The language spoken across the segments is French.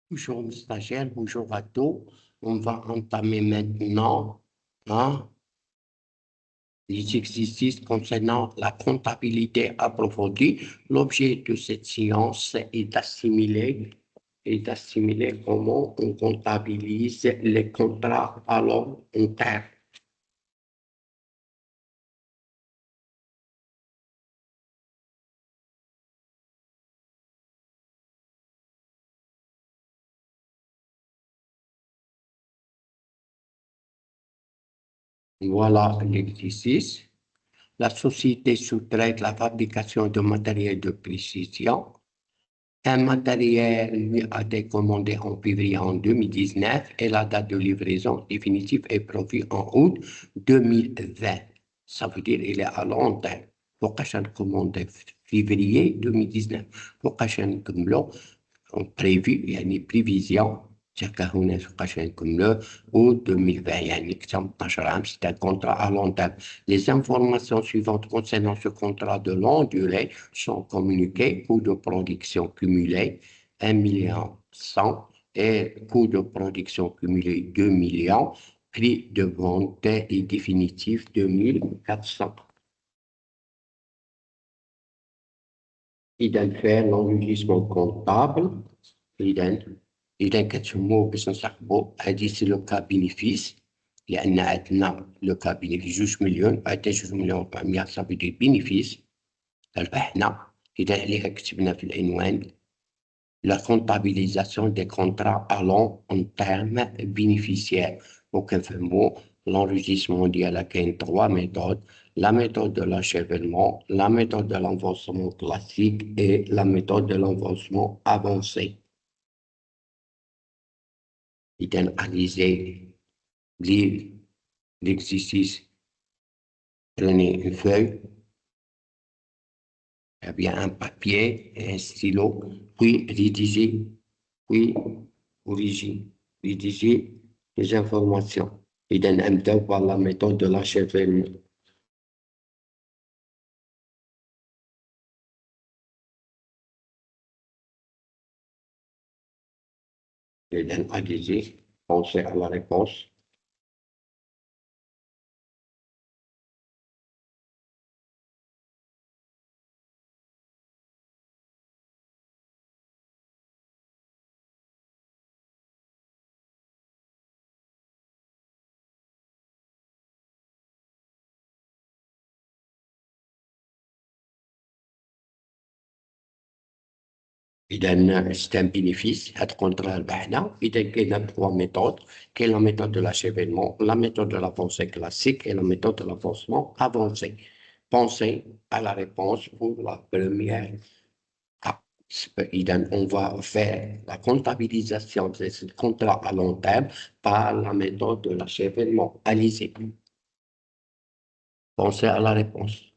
Bonjour, mon stagiaire, bonjour à tous. On va entamer maintenant hein, les exercices concernant la comptabilité approfondie. L'objet de cette séance est d'assimiler comment on comptabilise les contrats à long terme. Voilà l'exercice. La société sous-traite la fabrication de matériel de précision. Un matériel lui a été commandé en février en 2019 et la date de livraison définitive est prévue en août 2020. Ça veut dire qu'il est à long terme. Pour qu'un commande février 2019, pour qu'un commande prévu يعني prévision تلقى هنا قشن كمله au 2020 يعني كتم 12 عام c'est un contrat à long terme. Les informations suivantes concernant ce contrat de longue durée sont communiquées: coût de production cumulé 1 million 100 et coût de production cumulé 2 millions, prix de vente et définitif 2400. إذا faire l'enregistrement comptable إذا كتهمو باش نسحبو هادي سي لو كا بينيفيس لأن عندنا لو كا بينيفيس 2 مليون هادا 2 مليون 400 صافي دي بينيفيس ربحنا. إذا عليها كتبنا في العنوان la comptabilisation des contrats à long terme bénéficiaires. وكنفهمو l'enregistrement ديالها كاين 3 méthodes: la méthode de l'achèvement, la méthode de l'avancement classique et la méthode de l'avancement avancé. إذا analyser l'exercice, prenez une feuille, eh bien un papier et un stylo, puis rédiger les informations. إذا نبدأ par la méthode de l'achèvement. إذا analyser, penser à la réponse. إذا c'est un bénéfice, هاد contrat ربحنا. إذا كاين 3 méthodes: كاين la méthode de l'achèvement, la méthode de l'avancée classique et la méthode de l'avancement avancé. Pensez à la réponse pour la première. إذا on va faire la comptabilisation de ce contrat à long terme par la méthode de l'achèvement. Allez-y, pensez à la réponse.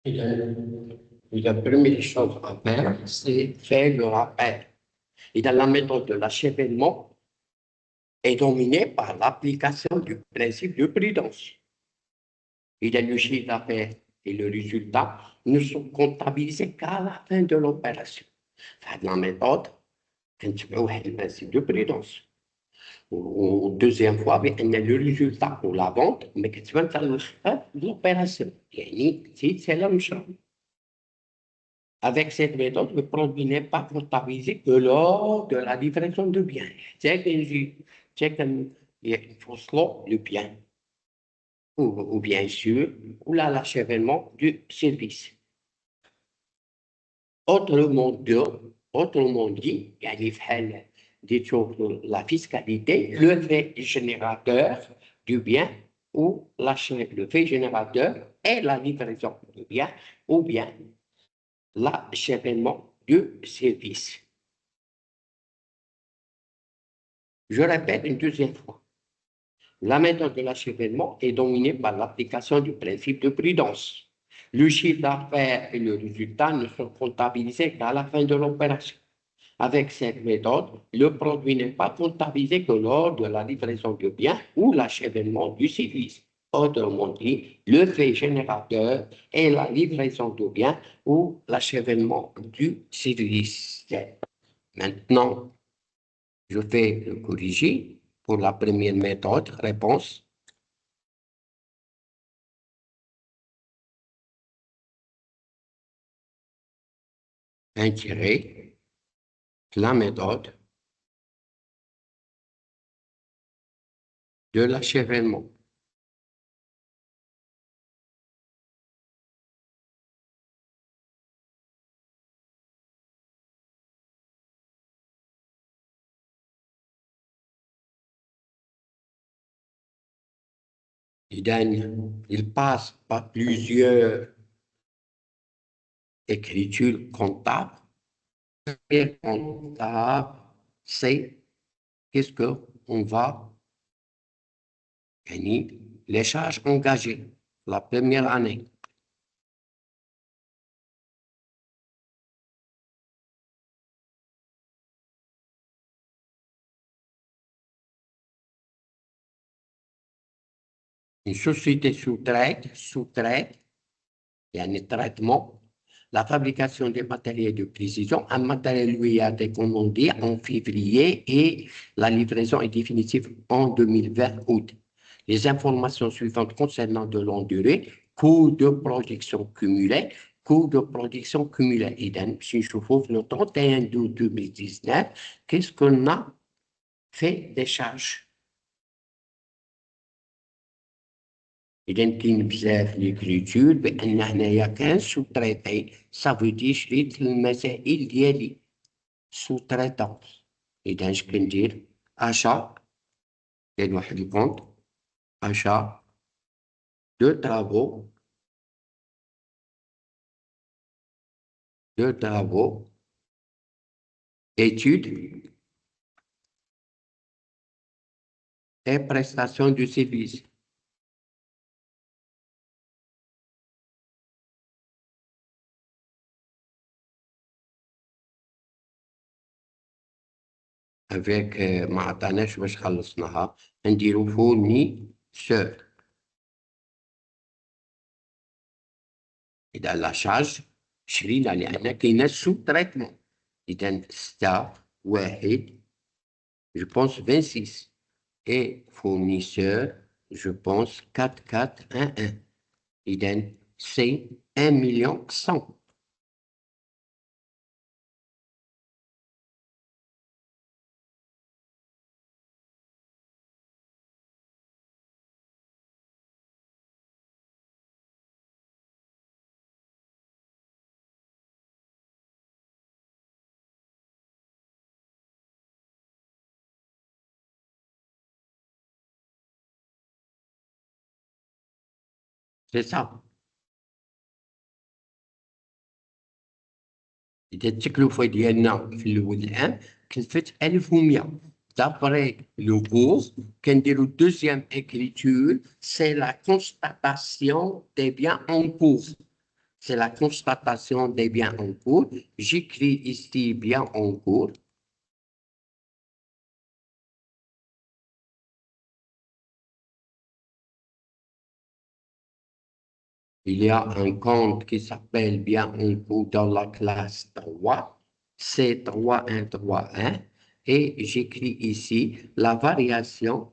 La première chose à faire, c'est faire le rappel. Et dans la méthode de l'achèvement est dominée par l'application du principe de prudence. Et le chiffre d'affaires et le résultat ne sont comptabilisés qu'à la fin de l'opération. La méthode, c'est le principe de prudence. Deuxième fois, on a le résultat pour la vente, mais que tu vas l'opération. C'est la même chose. Avec cette méthode, le produit n'est pas comptabilisé que lors de la livraison de biens. C'est qu'il faut le bien, ou bien sûr, ou l'achèvement du service. Autrement dit, la fiscalité, le fait générateur du bien ou le fait générateur est la livraison du bien ou bien l'achèvement du service. Je répète une deuxième fois. La méthode de l'achèvement est dominée par l'application du principe de prudence. Le chiffre d'affaires et le résultat ne sont comptabilisés qu'à la fin de l'opération. Avec cette méthode, le produit n'est pas comptabilisé que lors de la livraison du bien ou l'achèvement du service. Autrement dit, le fait générateur est la livraison du bien ou l'achèvement du service. Maintenant, je vais le corriger pour la première méthode, réponse. Intérêt, la méthode de l'achèvement. Il passe par plusieurs écritures comptables. Et comptable, c'est qu'est-ce qu'on va gagner? Les charges engagées la première année. Une société sous-traite, il y a un traitement, la fabrication des matériels de précision. Un matériel lui a été commandé en février et la livraison est définitive en 2020 août. Les informations suivantes concernant de longue durée, coût de production cumulé, coût de production cumulé. Et si je trouve le 31 août 2019, qu'est-ce qu'on a fait des charges? إذا كاين بزاف ليكريتور بأن هنايا كان سو-تريتي صافي دي شريت المسائل ديالي سو-تريتونس. إذا اش كندير؟ أشا ديال واحد الكونت أشا دو ترافو études et prestations du service. Avec ما عطاناش باش خلصناها نديرو fournisseur. إذا لا شارج شرينا لأن كاينة سو تريتمون. إذا 6 1 je pense 26 et fournisseur je pense 4411. إذا c'est 1 100 000. C'est ça. إذا التكلفة ديالنا في الأول العام كلفت 1100. D'après le cours, كنديرو deuxième écriture, c'est la constatation des biens en cours. c'est la constatation des biens en cours. J'écris ici biens en cours. Il y a un compte qui s'appelle bien en cours dans la classe 3, C3131, et j'écris ici la variation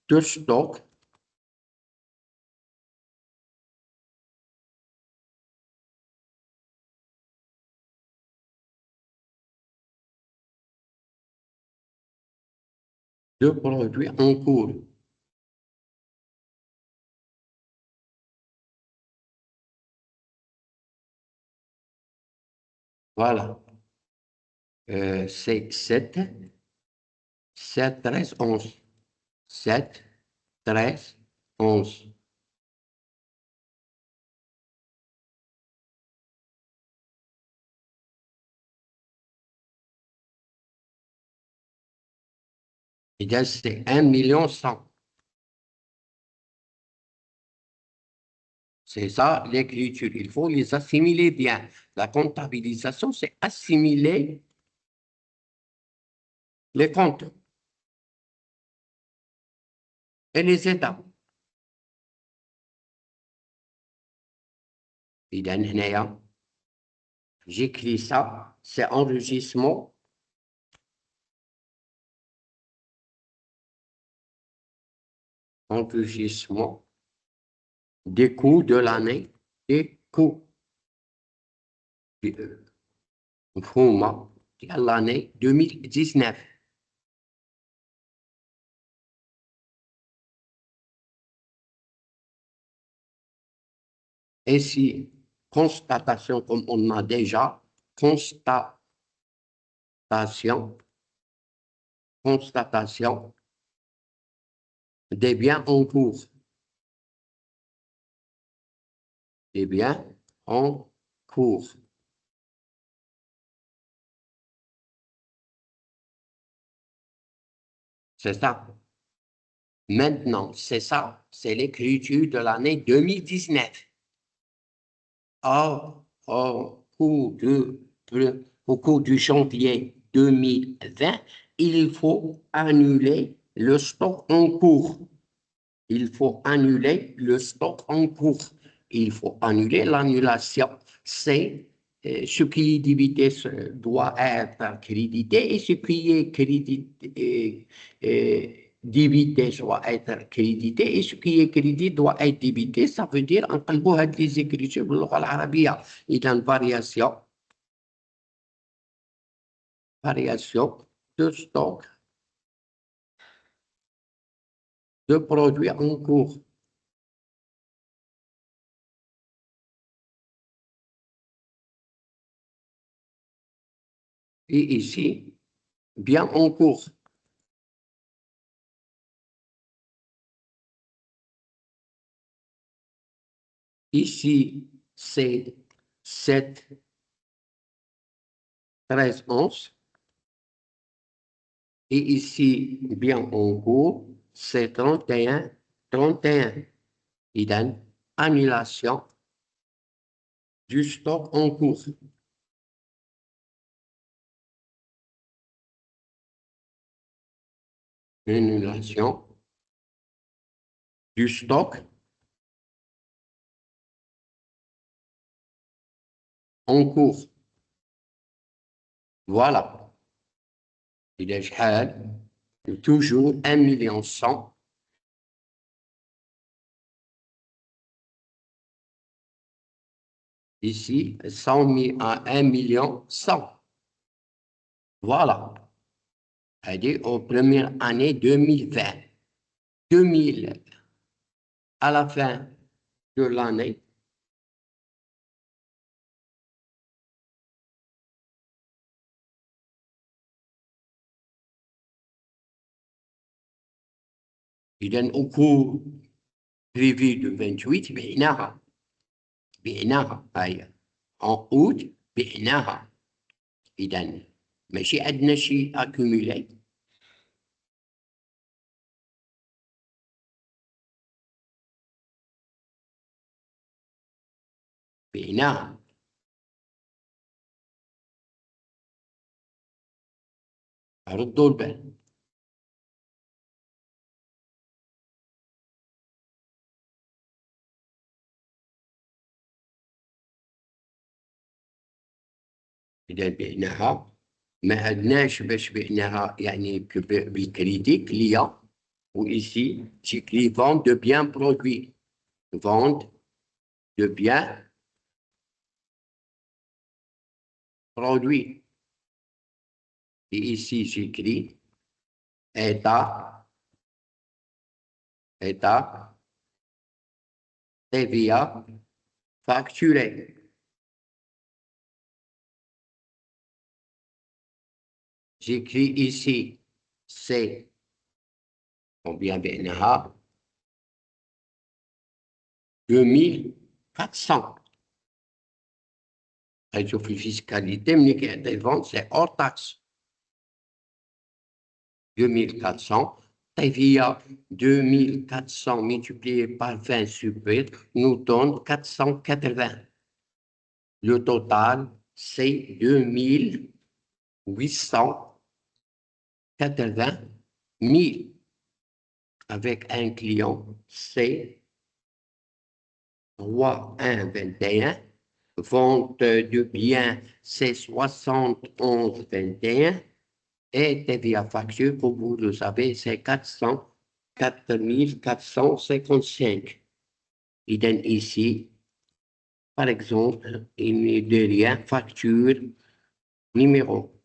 de stock de produits en cours. Voilà. C'est 7, 7, 13, 11. 7, 13, 11. Et bien, c'est 1 100 000. C'est ça l'écriture. Il faut les assimiler bien. La comptabilisation, c'est assimiler les comptes et les étapes. إذا هنايا j'écris ça, c'est enregistrement des coûts de l'année, des coûts مفهومة ديال l'année 2019. Et si constatation, comme on a déjà, constatation des biens en cours. Des biens en cours. C'est ça. Maintenant, c'est ça, c'est l'écriture de l'année 2019. Au cours du janvier 2020, il faut annuler le stock en cours. Il faut annuler le stock en cours. Il faut annuler l'annulation. C'est ce qui est débité doit être crédité et ce qui est débité doit être crédité et ce qui est crédité doit être débité. Ça veut dire نقلبوا هاد les écritures باللغة العربية. إذا variation de stock de produits en cours. Et ici, bien en cours. Ici, c'est 7, 13, 11. Et ici, bien en cours, c'est 31, 31. إذن annulation du stock en cours. Annulation du stock en cours. Voilà. Il est toujours 1 100 000. Ici, 100 000 à 1 100 000. Voilà. C'est-à-dire aux premières années 2020. 2000, à la fin de l'année, il donne au cours prévu de 28, بعناها هاي en août بعناها. إذا ماشي عندنا شيء accumulé. بعناها. ردوا البال. إذا بعناها ما عندناش باش بعناها يعني بالكريديت ليا. و ici j'écris vente de biens produits. Vente de biens produits. Et ici j'écris état, TVA facturé. J'écris ici c'est combien بعناها 2400. شوف الفيسكاليتي ملي كيعطي الفونت سي اور تاكس 2400. TVA 2400 multiplié par 20 super nous donne 480. Le total, c'est 2880 000. Avec un client, c'est 3121. Vente de biens, c'est 7121. Et TVA facture, comme vous le savez, c'est 404 455. Idem ici, par exemple, il met derrière facture numéro.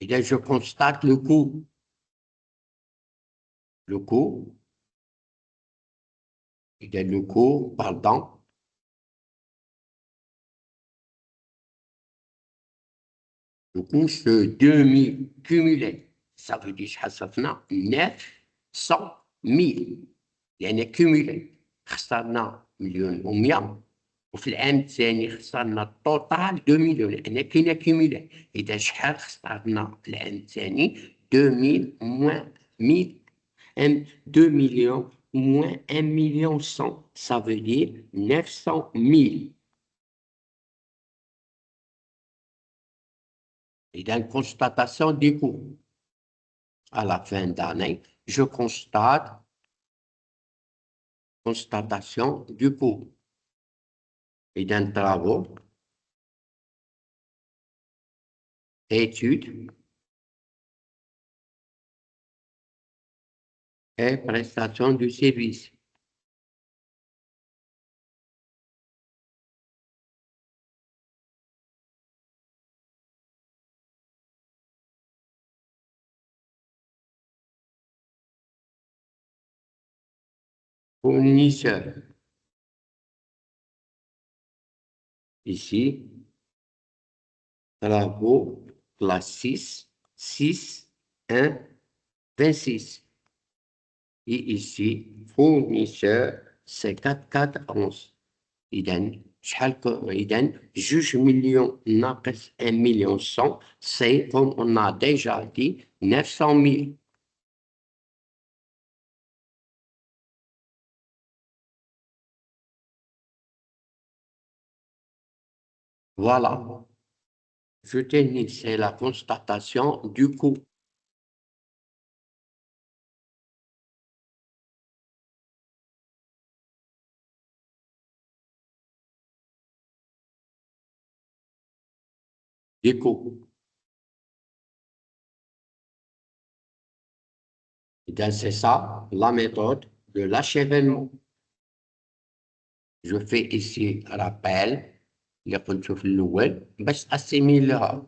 Idem, je constate le coût. Le coût, idem, le coût, pardon. Le coût, c'est 2000 cumulé. Ça veut dire حسبنا 900 000 يعني كيمولي. خسرنا 1,100,000 وفي العام الثاني خسرنا التوتال 2 مليون لأن كاينة كيمولي. إذا شحال خسرنا في العام الثاني 2000 moins 1000 2 millions moins 1 million 100. Ça veut dire 900 000. إذا constatation des coûts. À la fin d'année, je constate constatation du coût. Et d'un travaux, études et prestation du service. Fournisseur. Ici, travaux, classe 6, 1, 26. Et ici, fournisseur, c'est 4411. إذا شحال إذا 2 مليون ناقص 1 مليون 100 c'est comme on a déjà dit 900 000. Voilà. Je t'ai c'est la constatation du coût. Du coût. C'est ça la méthode de l'achèvement. Je fais ici rappel اللي قلته في الأول باش أسيميلها.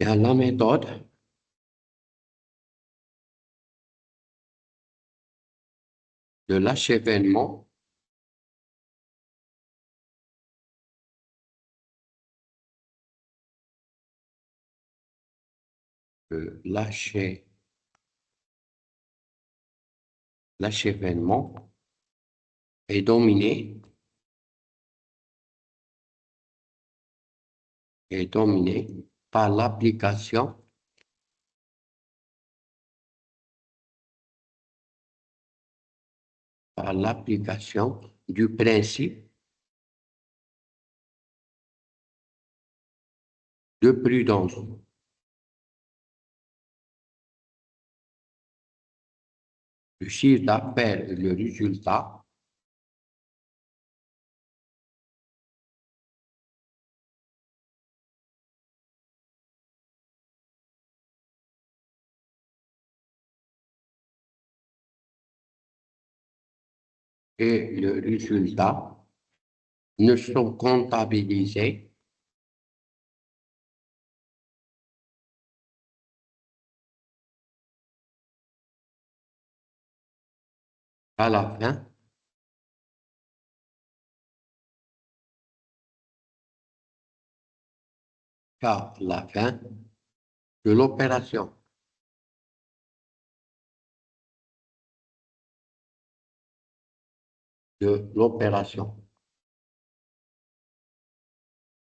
La méthode de l'achèvement l'achèvement est dominé par l'application du principe de prudence. Le chiffre d'affaires est le résultat et le résultat ne sont comptabilisés à la fin qu'à la fin de l'opération.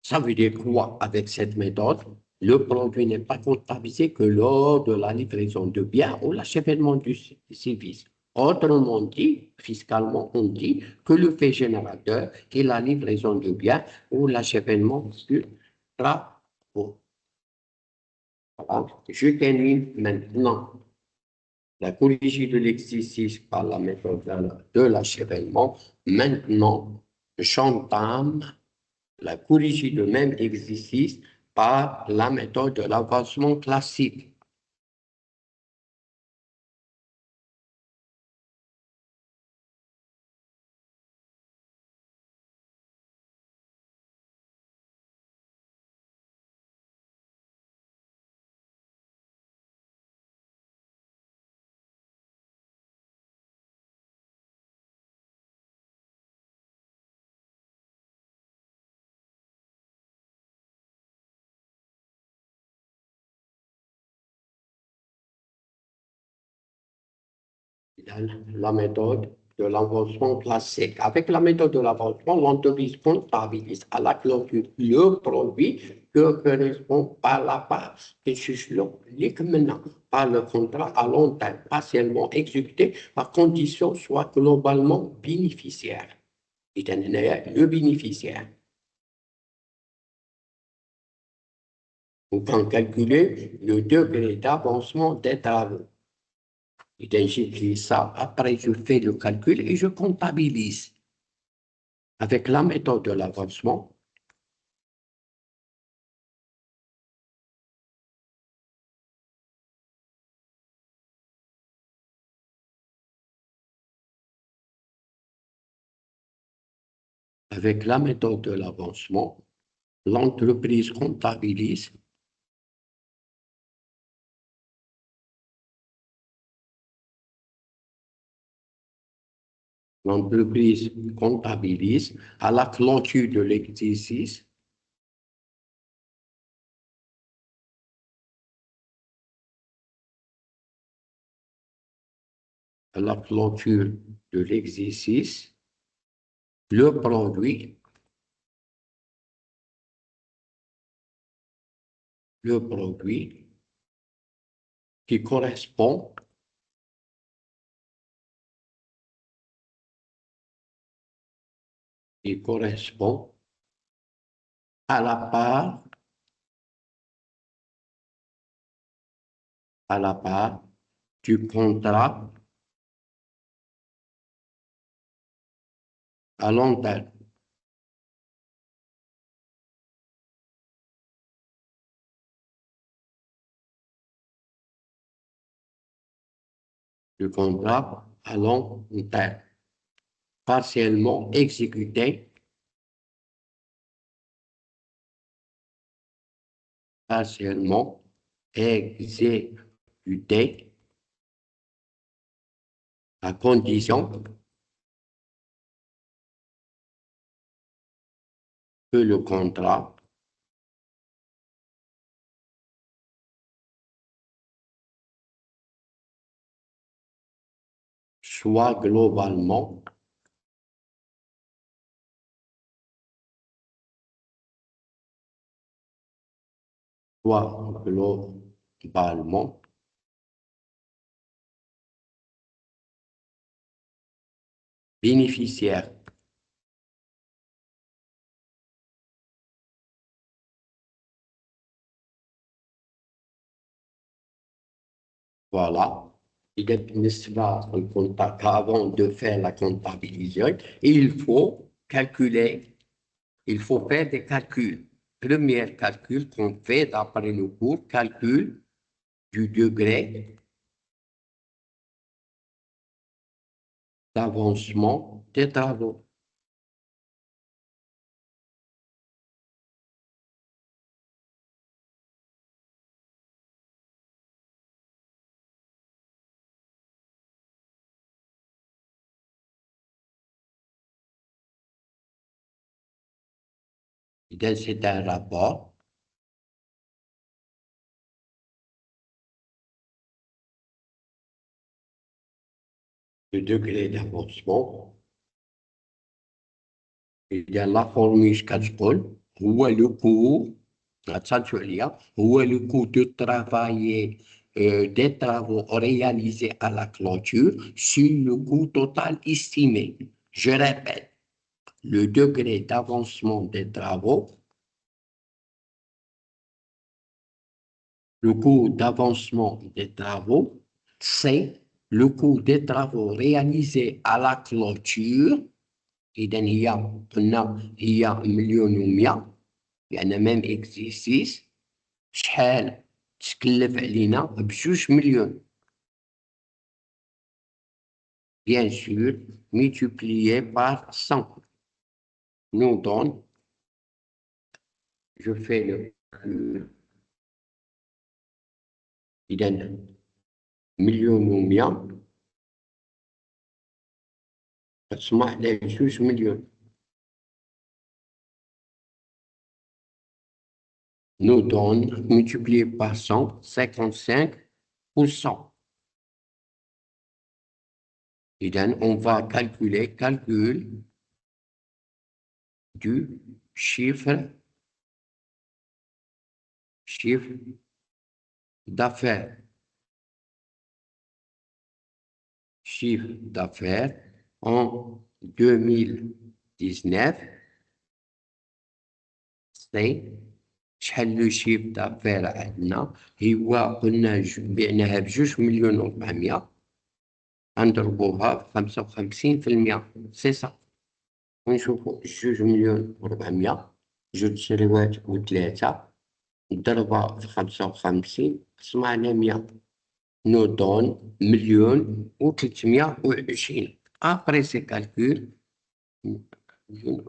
Ça veut dire quoi avec cette méthode? Le produit n'est pas comptabilisé que lors de la livraison de biens ou l'achèvement du service. Autrement dit, fiscalement, on dit que le fait générateur est la livraison de biens ou l'achèvement du travaux. Voilà. Je termine maintenant la corrigée de l'exercice par la méthode de l'achèvement. Maintenant, j'entame la corrigée de même exercice par la méthode de l'avancement classique. La méthode de l'avancement classique. Avec la méthode de l'avancement, l'entreprise comptabilise à la clôture le produit que correspond par la part d'échelon maintenant par le contrat à long terme, partiellement exécuté par condition soit globalement bénéficiaire. Le bénéficiaire. On peut calculer le degré d'avancement des travaux. Et j'écris ça. Après, je fais le calcul et je comptabilise. Avec la méthode de l'avancement, l'entreprise comptabilise à la clôture de l'exercice le produit qui correspond à la part du contrat à long terme. Du contrat à long terme, partiellement exécuté à condition que le contrat soit globalement bénéficiaire. Voilà. Avant de faire la comptabilisation, il faut calculer, il faut faire des calculs. Premier calcul qu'on fait d'après le cours, calcul du degré d'avancement des travaux. C'est un rapport. Le degré d'avancement. Il y a la formule كتقول هو le coût attention هو le coût de travailler des travaux réalisés à la clôture sur le coût total estimé. Je répète, le degré d'avancement des travaux, le coût d'avancement des travaux, c'est le coût des travaux réalisés à la clôture. إذا هي مليون ومية. يعني ميم اكزيسيس شحال تكلف علينا بجوج مليون bien sûr multiplié par 100 nous donne, je fais le calcul, إذا مليون ومية تسمح على جوج مليون nous donne multiplié par 100 55%. إذا on va calculer calcul du chiffre d'affaires. Chiffre d'affaires en 2019, c'est شحال لو شيف دافير عندنا هو قلنا بعناها بجوج مليون وربعمية غنضربوها بخمسة وخمسين في المية سي صا ونشوفو جوج مليون وربعمية جوج سروات وثلاثة ضربها في خمسة وخمسين قسمها على مية نودون مليون وتلتمية وعشرين. Après ces calculs,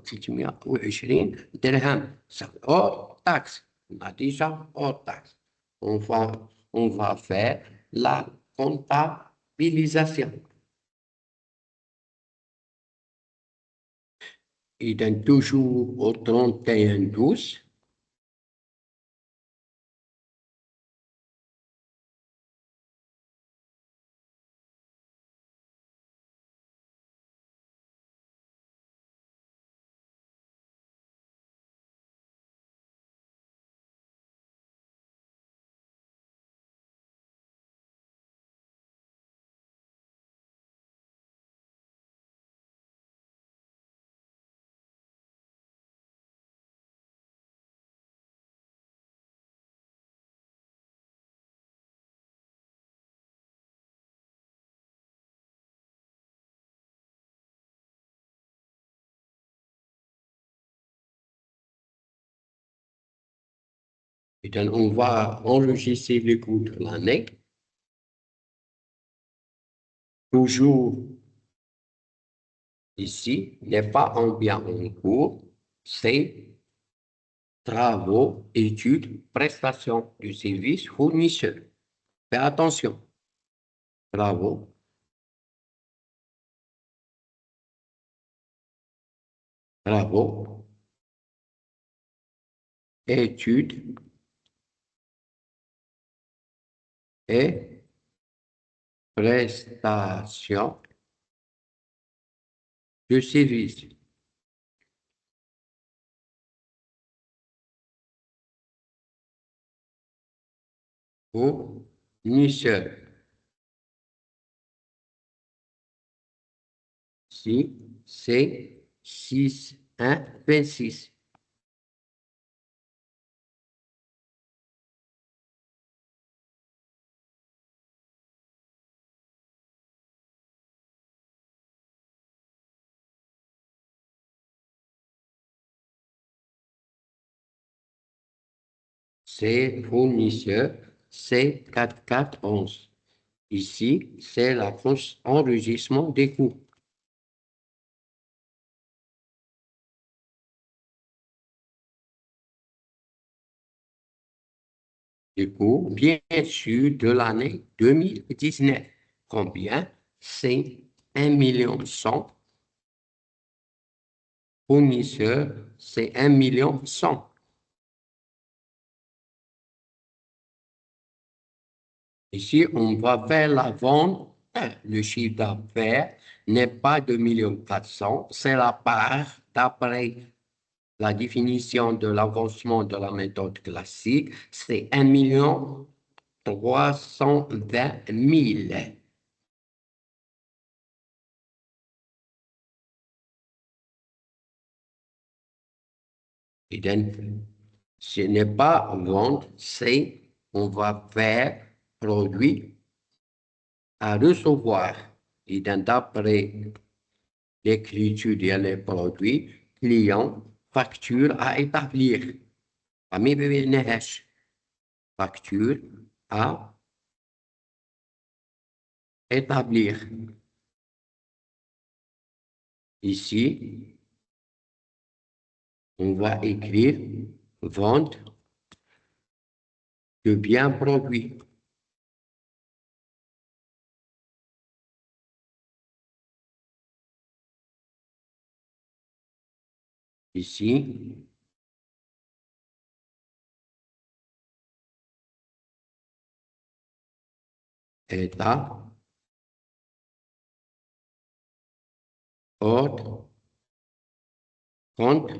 620 dirhams, hors taxe. On a déjà hors taxe. On va faire la comptabilisation. Et donc, toujours au 31-12, et donc on va enregistrer le coût de l'année. Toujours ici, n'est pas un bien en cours, c'est travaux, études, prestations du service fournisseur. Fais attention. Travaux, études et prestations de service. Fournisseur. Si, c'est 6, 1, 26. C'est fournisseur, c'est 4411. Ici, c'est l'enregistrement des coûts. Du coup, bien sûr, de l'année 2019. Combien? C'est 1 100 000. Fournisseur, c'est 1 100 000. Ici, on va vers la vente. Le chiffre d'affaires n'est pas de 1 400 000, c'est la part d'après la définition de l'avancement de la méthode classique, c'est 1 320 000. Et donc, ce n'est pas vente, c'est on va faire produit à recevoir. Et donc, d'après l'écriture des produits, client, facture à établir. Parmi les facture à établir. Ici, on va écrire vente de biens produits. Ici, état, ordre, compte,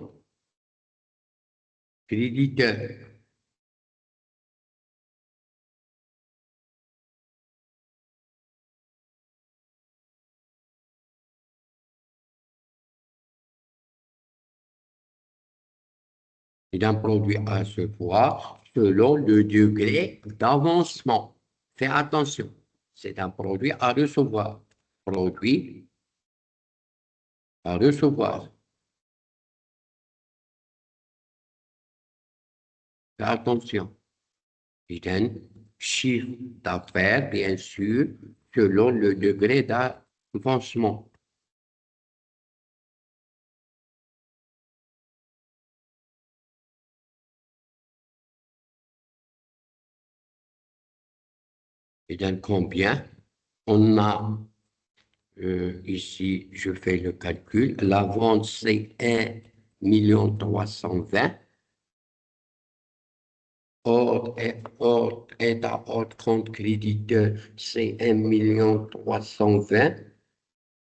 créditeur. Et d'un produit à ce poids selon le degré d'avancement. Fais attention, c'est un produit à recevoir. Produit à recevoir. Fais attention. Et un chiffre d'affaires, bien sûr, selon le degré d'avancement. Et d'un combien on a ici, je fais le calcul. La vente, c'est 1 320 000. Est à ordre compte créditeur, c'est 1 320 000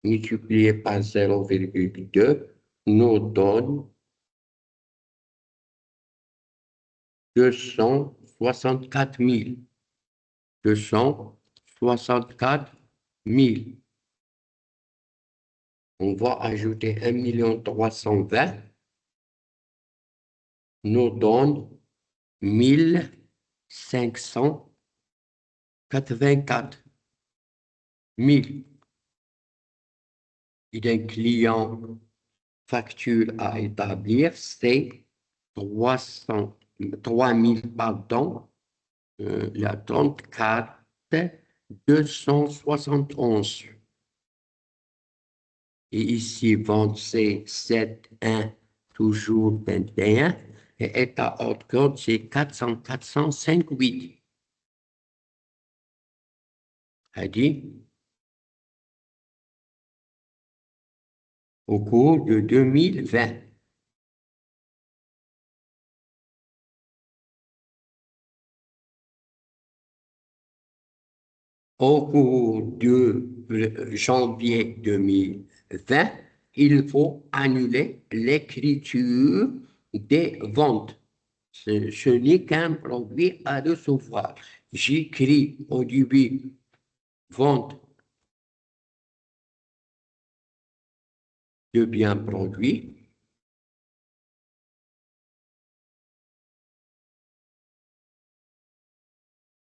multiplié par 0,2 nous donne 264 000. 264 000. On va ajouter 1 320 000 nous donne 1 584 000. Et d'un client facture à établir, c'est 3 000, pardon, la 34 271. Et ici, vente, c'est 7 1 toujours 21. Et état hors code, c'est 400 405 8. A dit, au cours de 2020. Au cours de janvier 2020, il faut annuler l'écriture des ventes. Ce n'est qu'un produit à recevoir. J'écris au début vente de biens produits.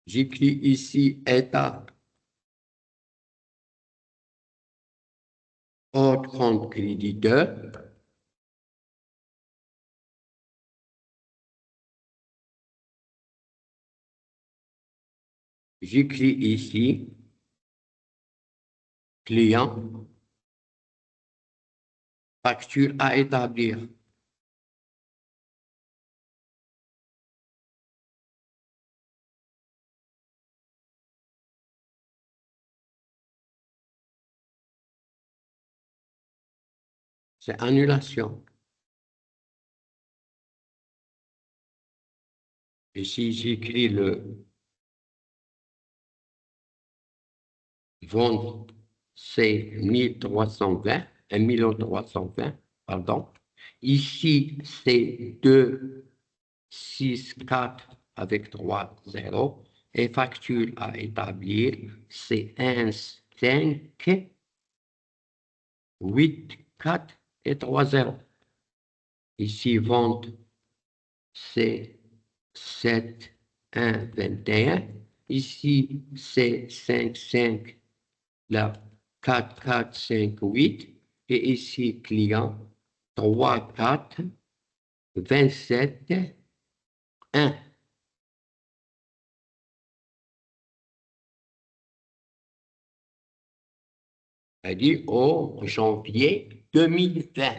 J'écris ici état hors compte créditeur. J'écris ici client, facture à établir. C'est annulation. Et si j'écris le vente, c'est 1320, 1 320, pardon. Ici, c'est 2, 6, 4 avec 3 zéros. Et facture à établir, c'est 1, 5, 8, 4 et 3 zéros. Ici, vente, c'est 7, 1, 21. Ici, c'est 5, 5, là, 4, 4, 5, 8. Et ici, client, 3, 4, 27, 1. C'est-à-dire au janvier 2020.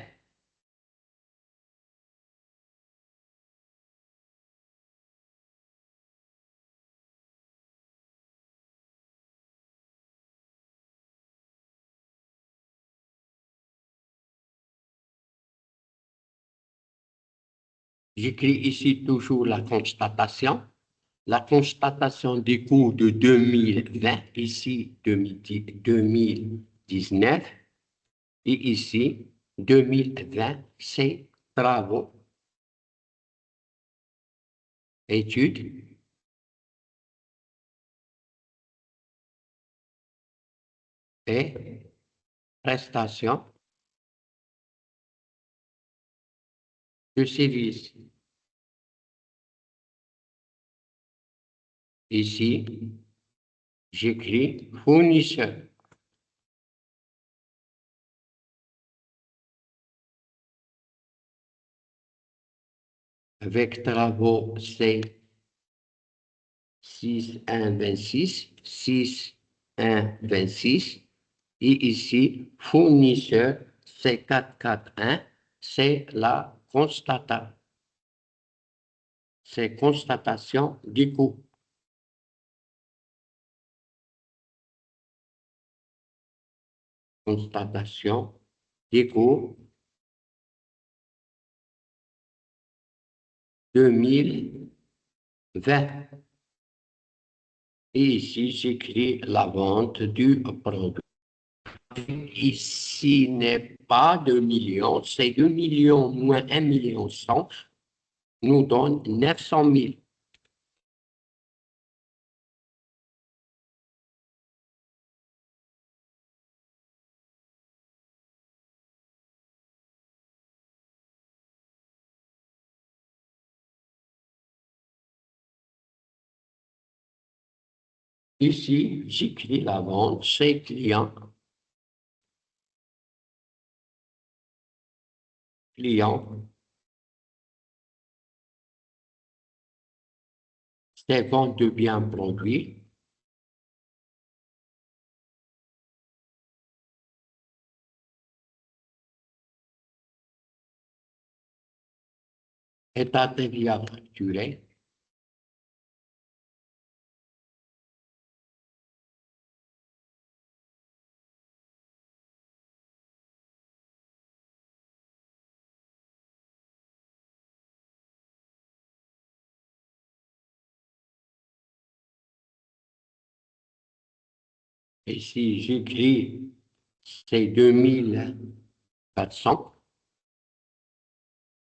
J'écris ici toujours la constatation. La constatation des coûts de 2020, ici 2019, et ici 2020, c'est travaux, études et prestations de services. Ici, j'écris fournisseur. Avec travaux, c'est 6, 1, 26, 6, 1, 26. Et ici, fournisseur, c'est 4, 4, 1. C'est la constatation. C'est constatation du coût. Constatation des coûts 2020. Et ici, j'écris la vente du produit. Ici n'est pas 2 millions, c'est 2 millions moins 1 million 100 nous donne 900 000. Ici, j'écris la vente chez client. Client, c'est vente de biens produits. État des biens facturés. Ici, j'écris c'est 2000 400,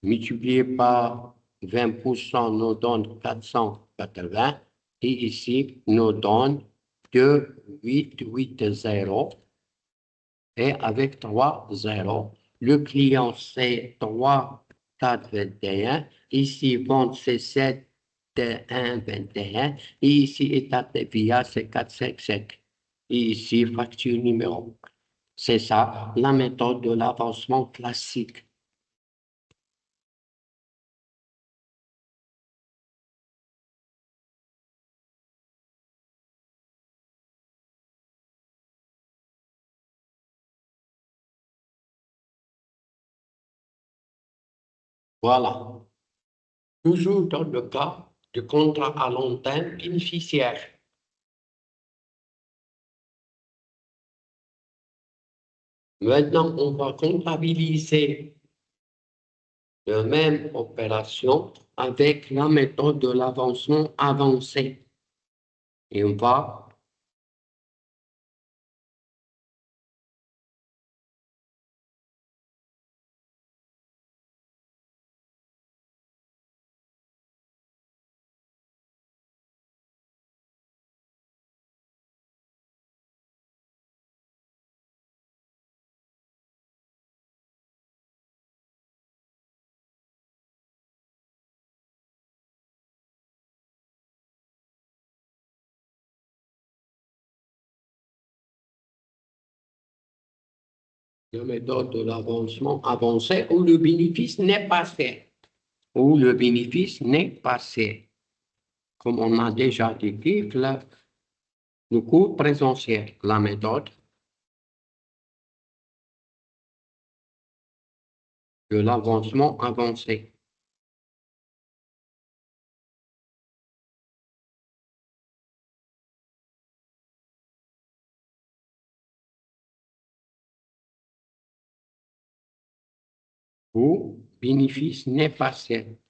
multiplié par 20% nous donne 480, et ici nous donne 2880, et avec 3 zéros. Le client, c'est 3421. Ici, vente, c'est 7121. Et ici, état de via, c'est 457. Et ici, facture numéro. C'est ça, la méthode de l'avancement classique. Voilà. Toujours dans le cas de contrat à long terme bénéficiaire. Maintenant, on va comptabiliser la même opération avec la méthode de l'avancement avancé. Et on va la méthode de l'avancement avancé où le bénéfice n'est pas fait. Où le bénéfice n'est pas fait. Comme on a déjà dit, le cours présentiel, la méthode de l'avancement avancé. Où bénéfice n'est pas fait.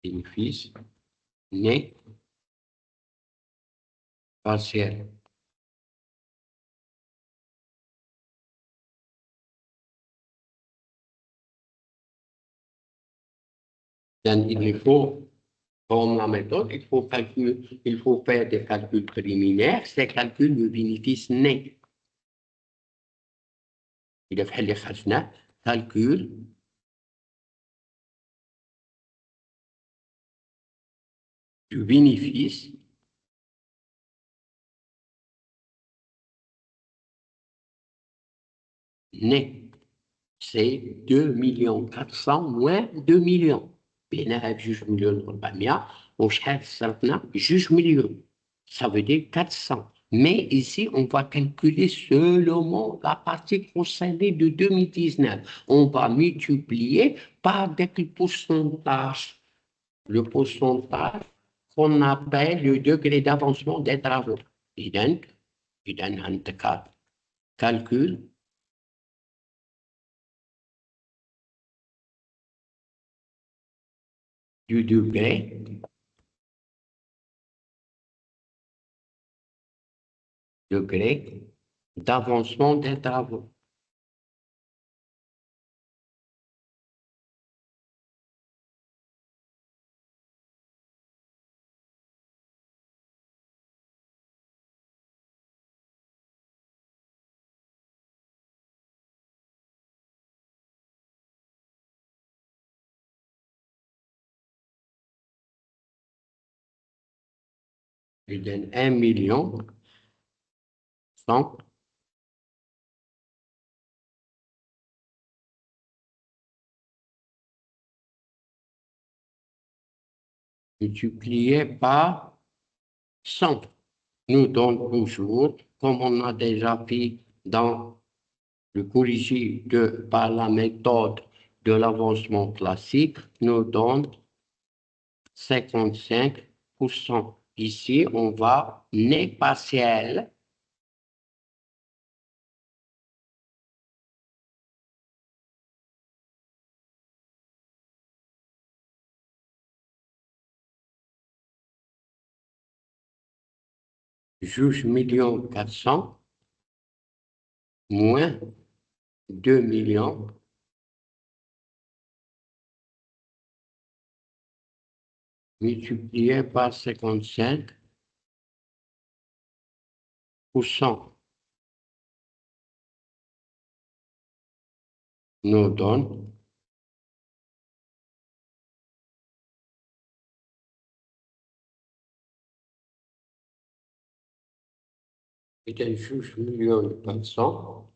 Bénéfice n'est pas fait. Donc, il faut, comme la méthode, il faut faire des calculs préliminaires. Ces calculs de bénéfice net. Il faut faire calcul du bénéfice net. C'est 2 400 000 moins 2 millions. بينها بجوج مليون و400 وشحال صرفنا 2 millions. Ça veut dire 400. Mais ici, on va calculer seulement la partie concernée de 2019. On va multiplier par le pourcentage. Le pourcentage qu'on appelle le degré d'avancement des travaux. إذن عندك calcul du degré d'avancement des travaux. Je donne 1 million 100 multiplié par 100 nous donne toujours, comme on a déjà fait dans le corrigé par la méthode de l'avancement classique, nous donne 55%. Ici, on va net partiel. Juge 1 400 moins 2 millions multiplié par 55% nous donne un juge million 400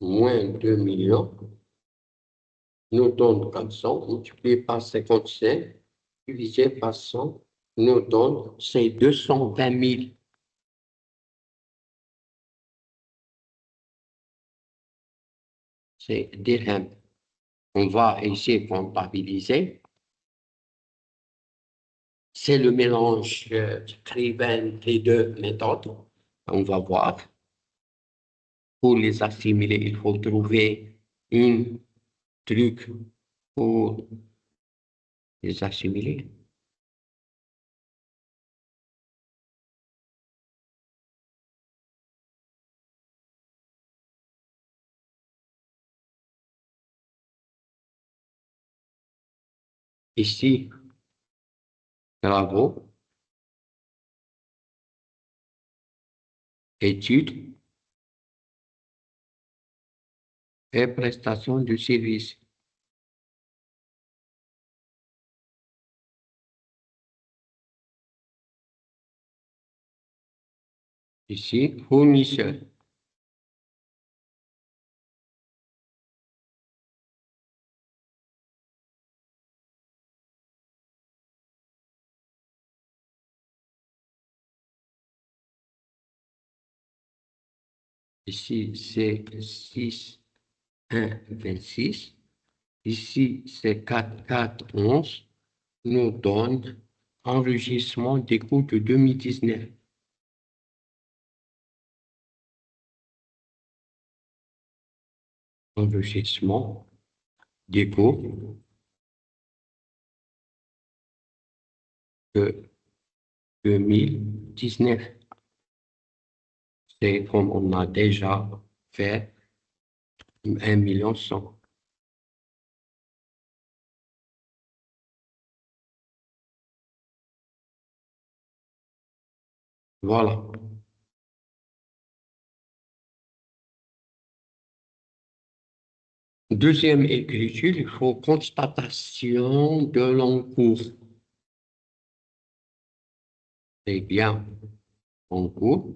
moins 2 millions nous donne 400 multiplié par 55 divisé par 100 nous donne c'est 220 000. C'est dirham. On va essayer de comptabiliser. C'est le mélange des deux méthodes. On va voir. Pour les assimiler, il faut trouver un truc pour les assimiler. Ici, travaux, études et prestations de services. Ici, fournisseur. Ici, c'est 6, 1, 26. Ici, c'est 4, 4, 11. Nous donne enregistrement des coûts de 2019. Enregistrement des coûts de 2019. C'est comme on a déjà fait 1 million 100. Voilà. Deuxième écriture, il faut constatation de l'encours. C'est bien encours.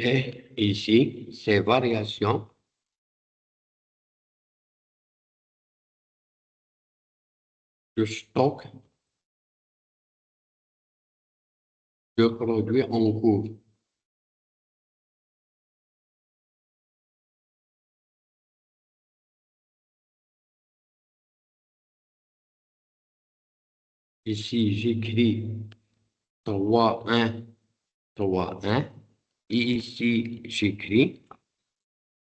Et ici, c'est variation de stock de produits en cours. Ici, j'écris 3, 1, 3, 1. Et ici, j'écris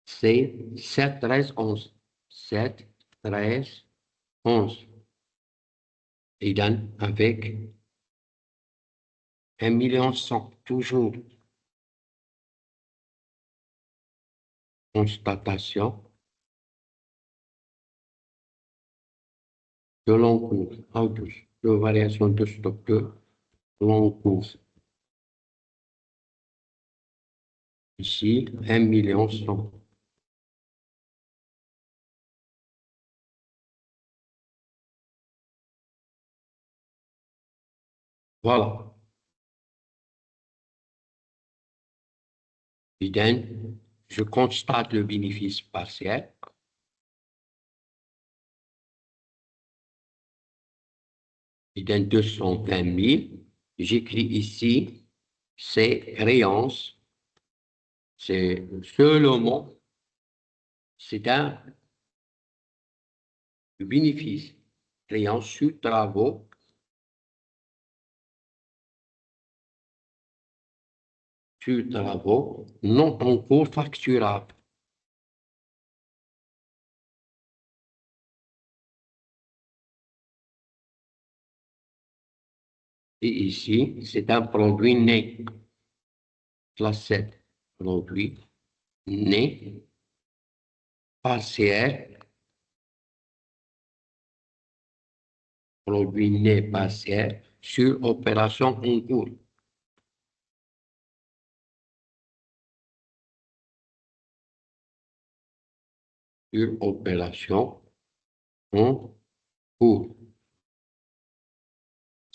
c'est 7, 13, 11. 7, 13, 11. Et donc, avec 1 million 100, toujours constatation de l'encours, de variation de stock de l'encours. Ici, 1 million 100. Voilà. Et donc, je constate le bénéfice partiel. Et donc, 220 000. J'écris ici, c'est créance. C'est seulement, c'est un bénéfice. Créance sur travaux. Sur travaux non en cours facturable. Et ici, c'est un produit né. Classe 7, produit né, partiel, produit né partiel sur opération en cours. Sur opération en cours.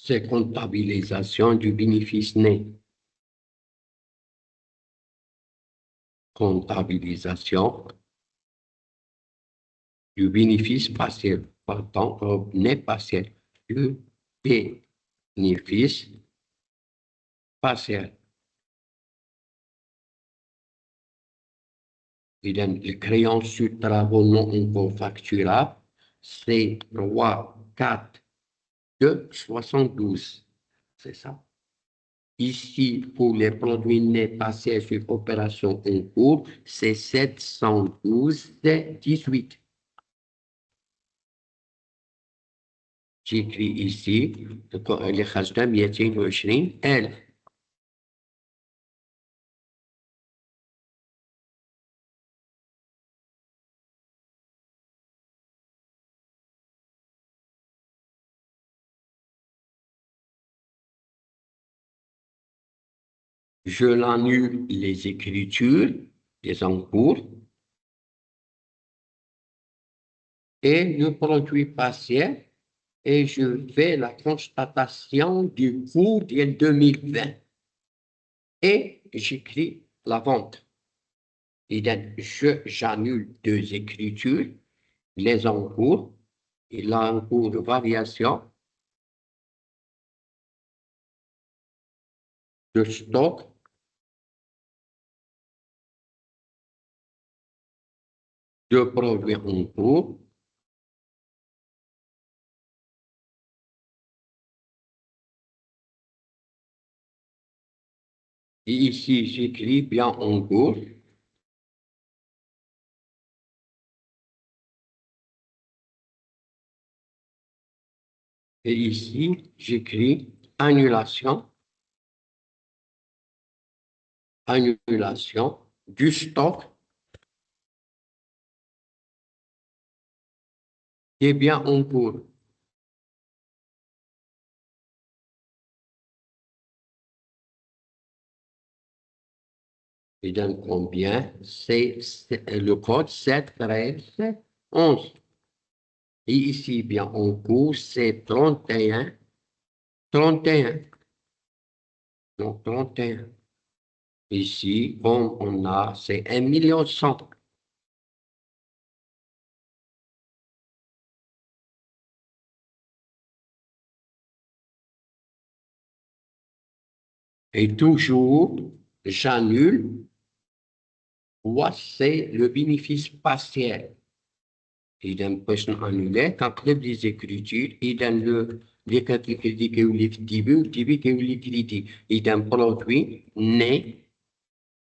C'est comptabilisation du bénéfice né. Comptabilisation du bénéfice partiel, pardon, net partiel, du bénéfice partiel. Et donc, les créances sur travaux non encore facturables, c'est 3, 4, 2, 72. C'est ça. Ici, pour les produits nets passés sur opération en cours, c'est 712, 18. J'écris ici, اللي خرجنا 220,000. Je l'annule les écritures des encours et le produit partiel et je fais la constatation du cours de 2020 et j'écris la vente. Et donc, j'annule deux écritures, les encours et l'encours de variation de stock de produits en cours et ici j'écris bien en cours. Et ici, j'écris annulation, annulation du stock qui est bien en cours. Et donc, combien? C'est le code 7, 13, 11. Et ici, bien en cours, c'est 31, 31. Donc, 31. Ici, comme on a, c'est 1 100 000. Et toujours, j'annule, c'est le bénéfice partiel. إذا باش نانوليه كنقلب لي زيكريتور إذا اللي كتلي كيولي في الديبي والديبي كيولي كريدي إذا برودوي ني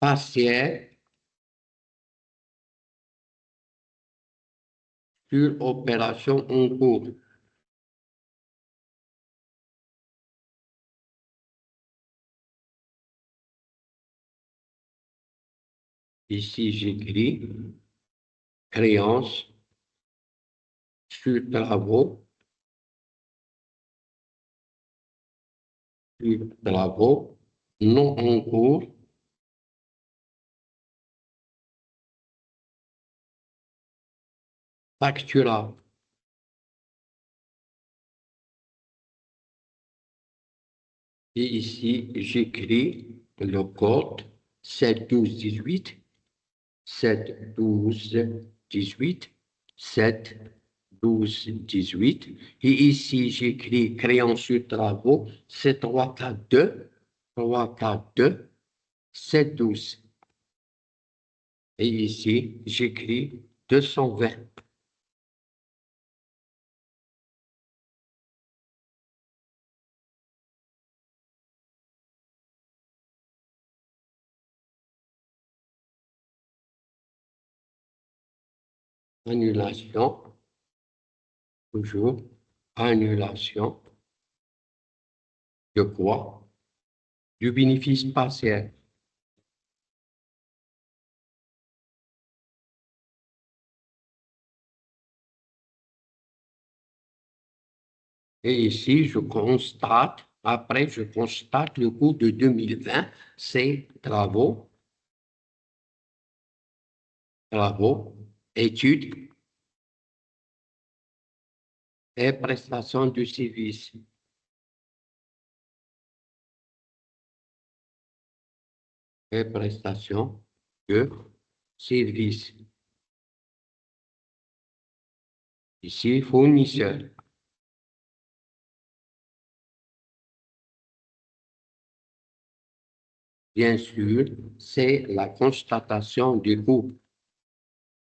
partiel sur opération en cours. Ici, j'écris créance sur travaux, non en cours, facturable. Et ici, j'écris le code 71218, 71218, 71218. Et ici, j'écris créance sur travaux, c'est 342, 342, 712. Et ici, j'écris 220. Annulation, toujours, annulation De quoi? Du bénéfice partiel. Et ici, je constate, après, je constate le coût de 2020, c'est travaux, études et prestations de services. Et prestations de services. Ici, fournisseur. Bien sûr, c'est la constatation du coût.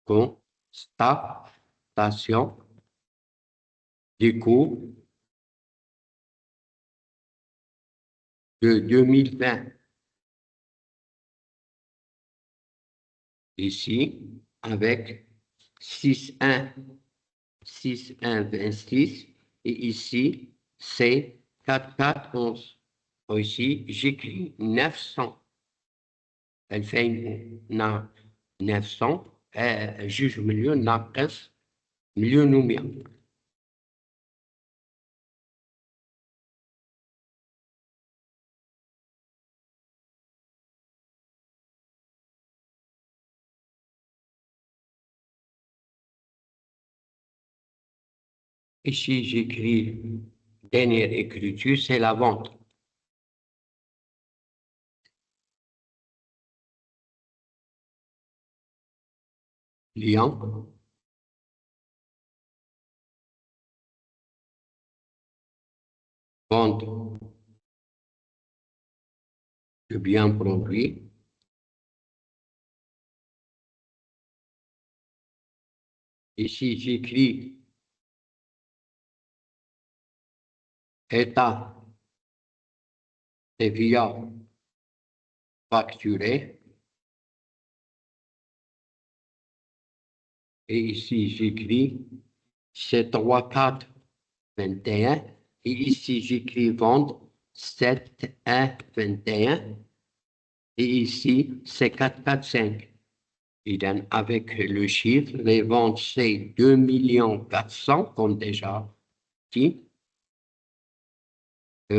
Constatation du coût de 2020. Ici, avec 6,1, 6,126. Et ici, c'est 4,411. Ici, j'écris 900. Elle fait une 900. Juge milieu, ناقص مليون و100. Ici, j'écris dernière écriture, c'est la vente. Client, vente de biens produits. Ici, j'écris état TVA facturé. Et ici, j'écris c'est 3,421. Et ici, j'écris vente 7,121. Et ici, c'est 445. Et donc, avec le chiffre, les ventes, c'est 2,4 millions, comme déjà dit.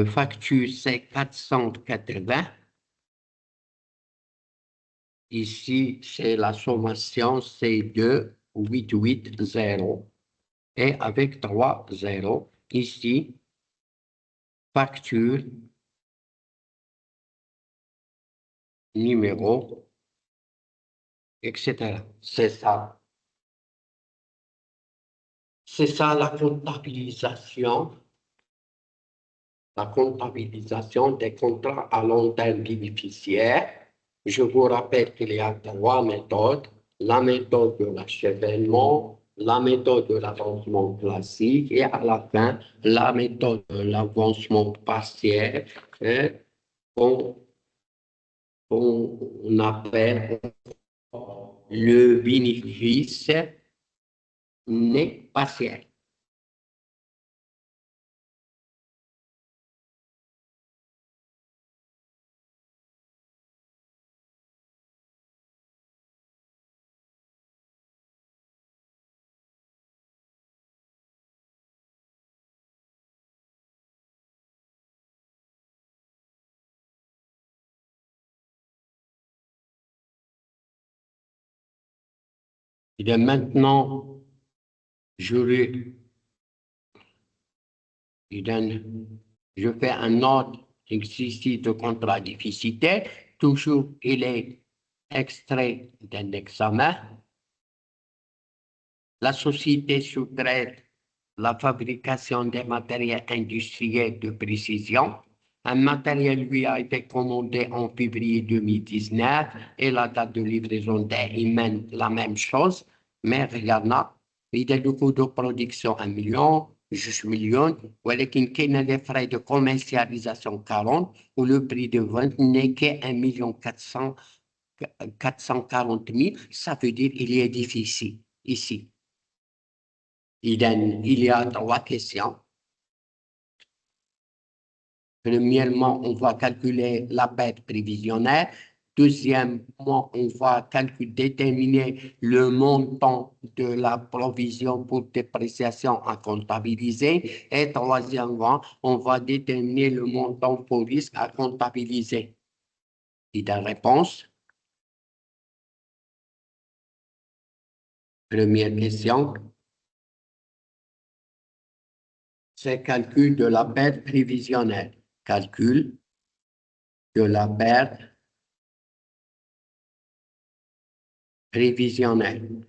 Facture, c'est 480. Ici, c'est la sommation, c'est 2,880. Et avec 3 zéros, ici, facture, numéro, etc. C'est ça. C'est ça la comptabilisation des contrats à long terme bénéficiaires. Je vous rappelle qu'il y a 3 méthodes. La méthode de l'achèvement, la méthode de l'avancement classique et à la fin, la méthode de l'avancement partiel qu'on appelle le bénéfice net partiel. Et maintenant, je fais un autre exercice de contrat déficitaire. Toujours, il est extrait d'un examen. La société sous-traite la fabrication des matériels industriels de précision. Un matériel lui a été commandé en février 2019 et la date de livraison est la même chose. Mais regarde là, il y a le coût de production 1 million, juste million, ولكن كاين les frais de commercialisation 40 où le prix de vente n'est qu'à 1,440 000. Ça veut dire qu'il y a déficit ici. Il y a 3 questions. Premièrement, on va calculer la perte prévisionnelle. Deuxièmement, on va déterminer le montant de la provision pour dépréciation à comptabiliser. Et troisièmement, on va déterminer le montant pour risque à comptabiliser. Et la réponse? Première question. C'est calcul de la perte prévisionnelle. Calcul de la perte prévisionnelle.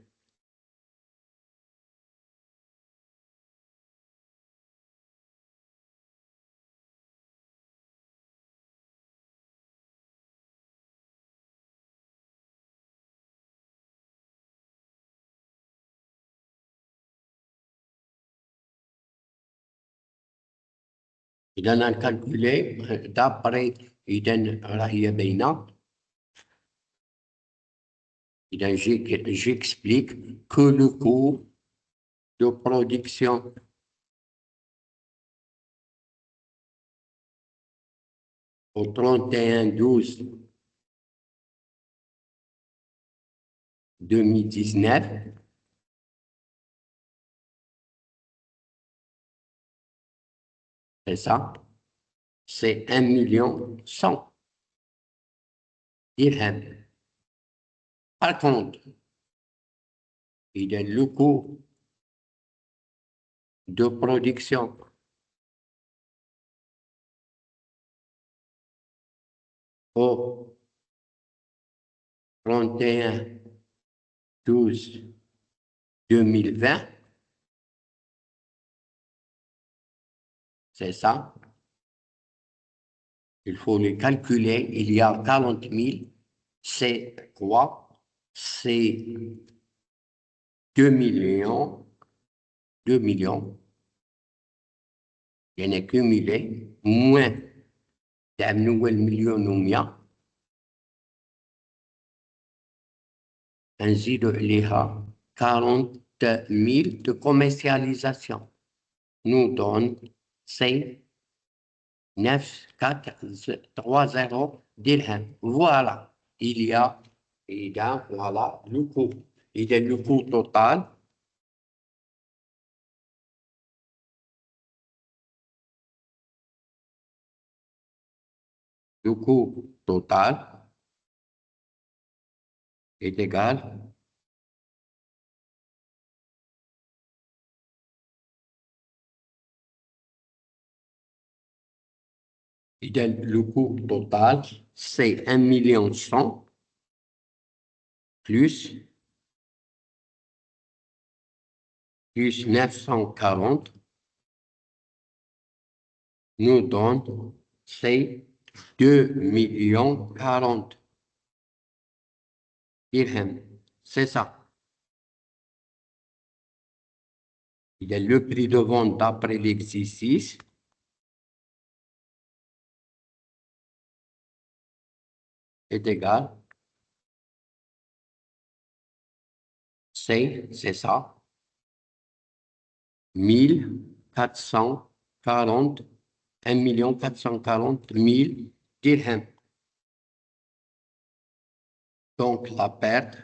Il en a calculé d'après Iden Rahia j'explique que le coût de production au 31/12/2019, c'est ça, c'est 1 100 000 dirhams. Par contre, il est le coût de production au 31/12/2020, c'est ça. Il faut le calculer. Il y a 40 000. C'est quoi? C'est 2 millions. 2 millions. Il y en a cumulé. Moins d'un nouvel million. نزيد إليها 40 000 de commercialisation. Nous donne 5 9 4 3 0 dirhams. Voilà, il y a voilà le coût. Il est le coût total. Le coût total est égal le coût total, c'est 1 100 000 plus 940 nous donne, c'est 2 040 000 dirhams. C'est ça. Il est le prix de vente d'après l'exercice. Est égal. C'est ça. 1440, 1 440 000 dirhams. Donc, la perte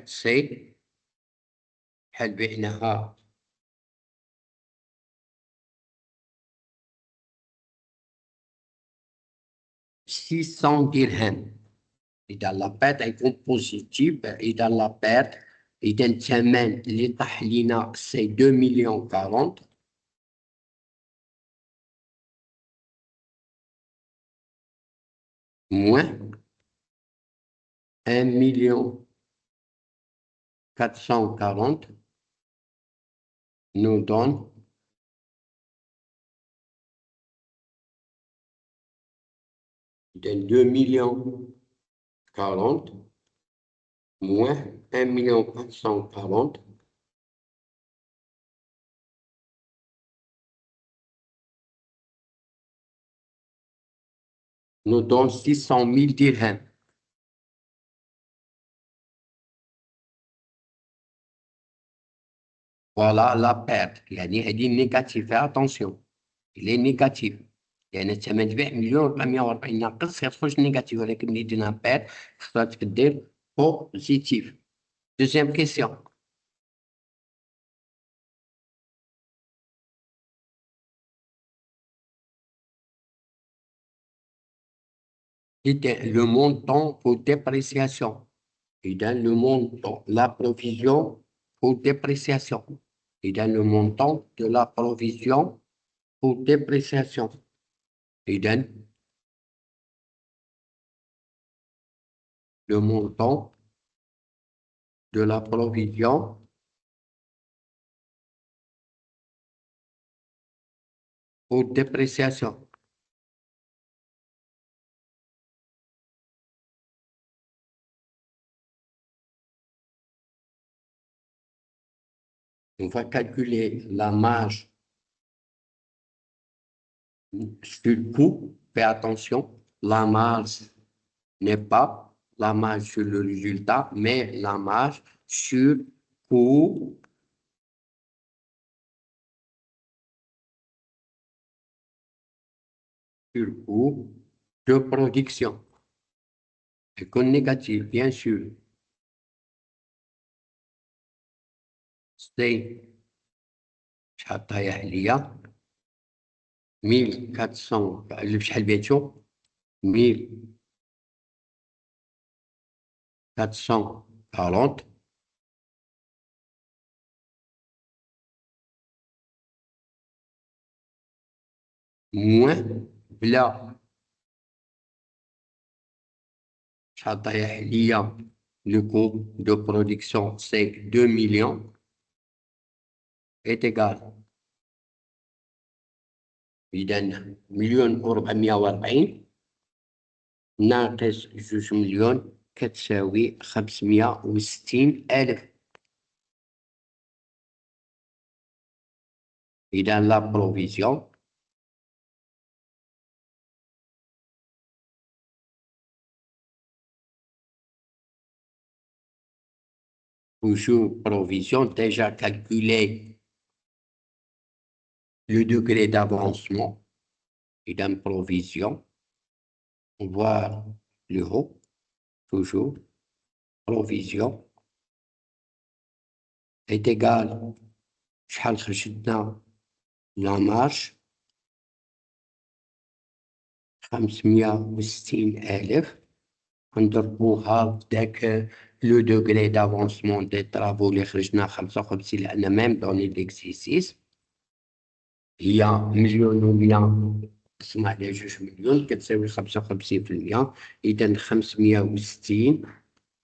c'est حل بعناها 600 dirhams. إذا la perte est positive, إذا la perte إذا الثمن اللي طاح لينا c'est 2 040 000 moins 1 440 000 nous donne 2 040 000 moins 1 440 000 nous donne 600 000 dirhams. Voilà la perte. يعني هذه négative. Fais attention. Il est négatif. لأن الثمن تبيع 1,440,000 ناقص يخرج نيجاتيف ولكن ملي درنا بير خصك دير بوزيتيف. Deuxième question. C'était le montant pour dépréciation. Et dans le montant, la provision pour dépréciation. Et dans le montant de la provision pour dépréciation. Et dans le montant de la provision pour dépréciation. On va calculer la marge sur le coût. Fais attention, la marge n'est pas la marge sur le résultat, mais la marge sur coût de production. Et comme négatif, bien sûr, c'est شحال ليا 1400 بشحال بعتو 1440 moins بلا شحال طايح ليا le coût de production c'est 2 millions est égal إذا 1,440,000 ناقص 2 مليون كتساوي 560,000. إذا لا بروفيزيون toujours provision déjà calculé le degré d'avancement et d'une provision, voir le haut, toujours provision est égal شحال خرجتنا la marge 560,000 نضربوها بداك لو دوغري دافونسمون دي طرافو اللي خرجنا 55 لأن ميم دوني ليكزيسيس هي 1,100,000 قسم على 2 مليون كتساوي 55%. إذا 560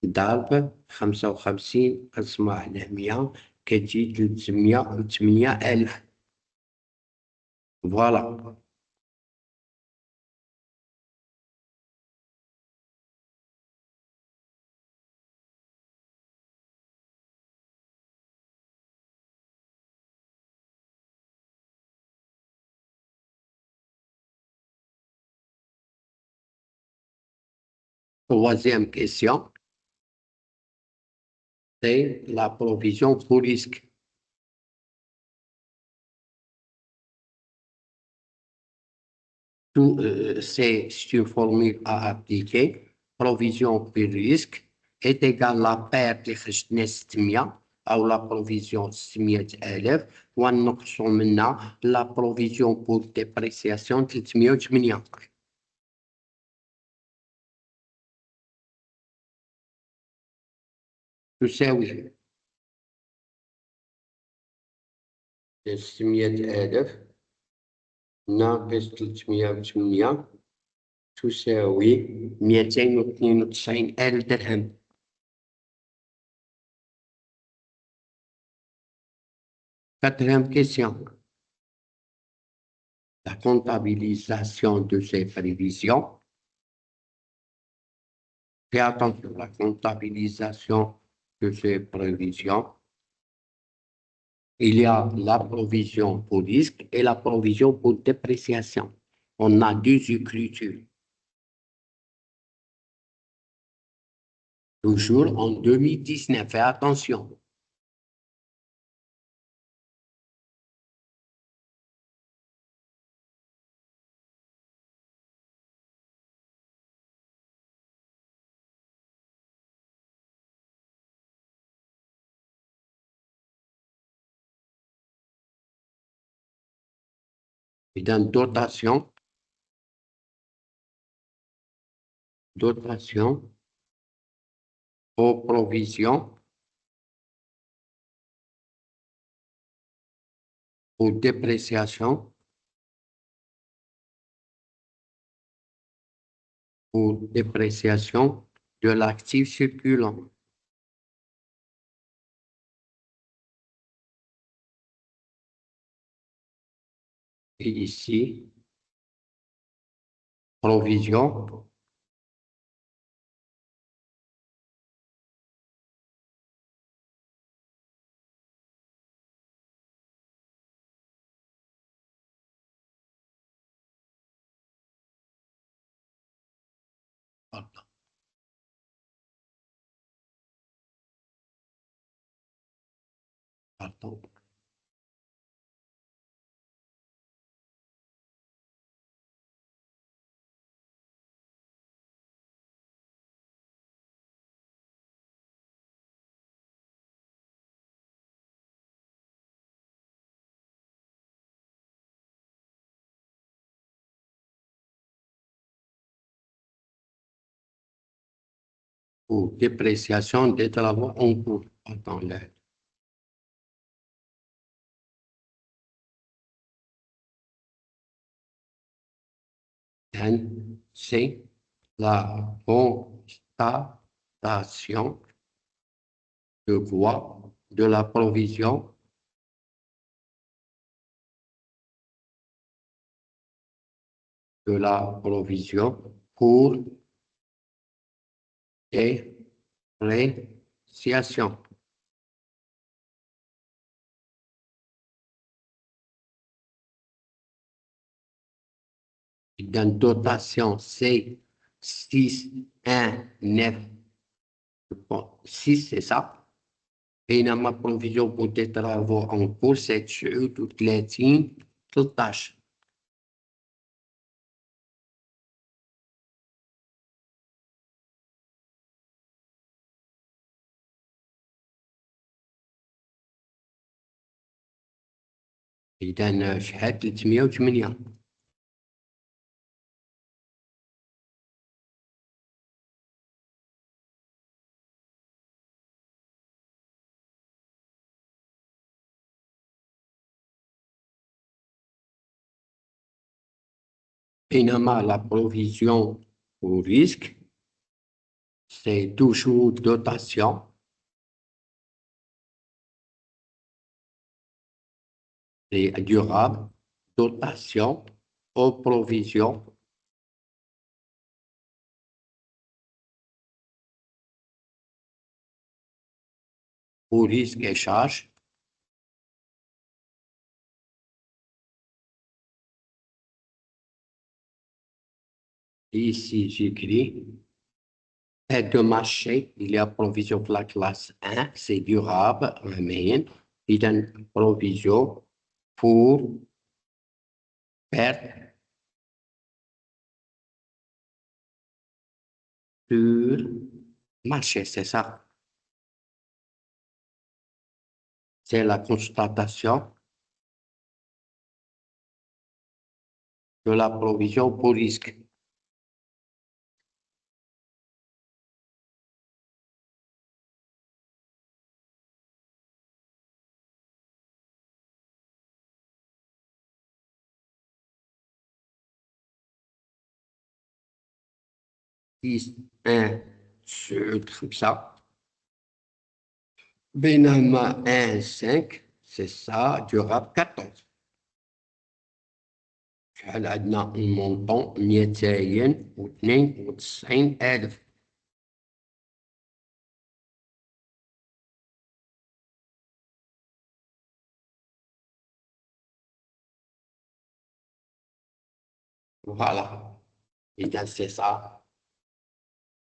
ضرب 55 قسمة على 100 كتجي 308,000. فوالا. Troisième question, c'est la provision pour risque. C'est une formule à appliquer. Provision pour risque est égale à la perte اللي خرجتنا 600 أو la provision 600,000 ونقصوا منها la provision pour dépréciation 308. تساوي 600,000 ناقص 308 تساوي 292,000 درهم. Quatrième question. La comptabilisation de ces prévisions. Fais attention, la comptabilisation de ces prévisions. Il y a la provision pour risque et la provision pour dépréciation. On a deux écritures. Toujours en 2019, fais attention. Et dans dotation, aux provisions, aux dépréciations, de l'actif circulant. Et ici, provision, pardon, ou dépréciation des travaux en cours. Pardon, c'est la constatation de quoi? De la provision pour dépréciation. Dans dotation C 6, 1, 9, 6, c'est ça. Et dans ma provision pour des travaux en cours, c'est sur toutes les lignes, toutes tâches. إذا شحال 308. بينما la provision au risque, c'est toujours dotation et durable, dotation aux provisions au risque et charges. Ici, j'écris aide de marché, il y a provision pour la classe 1, c'est durable, remain. Il y a une provision pour perte sur marché, c'est ça. C'est la constatation de la provision pour risque. Un comme ça. Benama 1, 5, c'est ça, durable 14. شحال عندنا المونطون 292,000. Voilà. Et bien, c'est ça.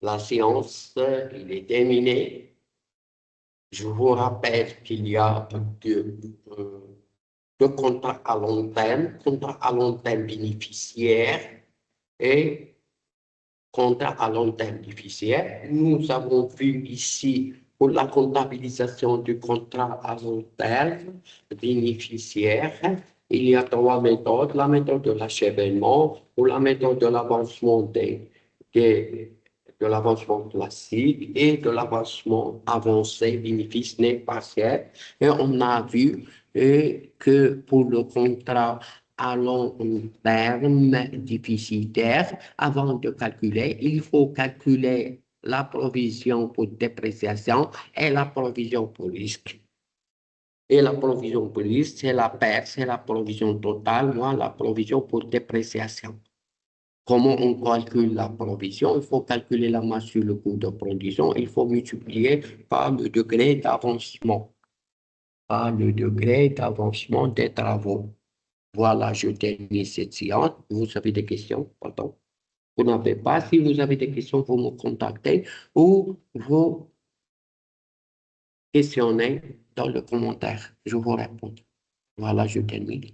La séance, il est terminé. Je vous rappelle qu'il y a deux contrats à long terme, contrat à long terme bénéficiaire et contrat à long terme bénéficiaire. Nous avons vu ici pour la comptabilisation du contrat à long terme bénéficiaire, il y a trois méthodes, la méthode de l'achèvement ou la méthode de l'avancement de l'avancement classique et de l'avancement avancé, bénéfice net partiel. Et on a vu que pour le contrat à long terme déficitaire, avant de calculer, il faut calculer la provision pour dépréciation et la provision pour risque. Et la provision pour risque, c'est la perte, c'est la provision totale, moins la provision pour dépréciation. Comment on calcule la provision? Il faut calculer la masse sur le coût de production. Il faut multiplier par le degré d'avancement, des travaux. Voilà, je termine cette séance. Vous avez des questions? Pardon. Vous n'avez pas. Si vous avez des questions, vous me contactez ou vous questionnez dans le commentaire. Je vous réponds. Voilà, je termine.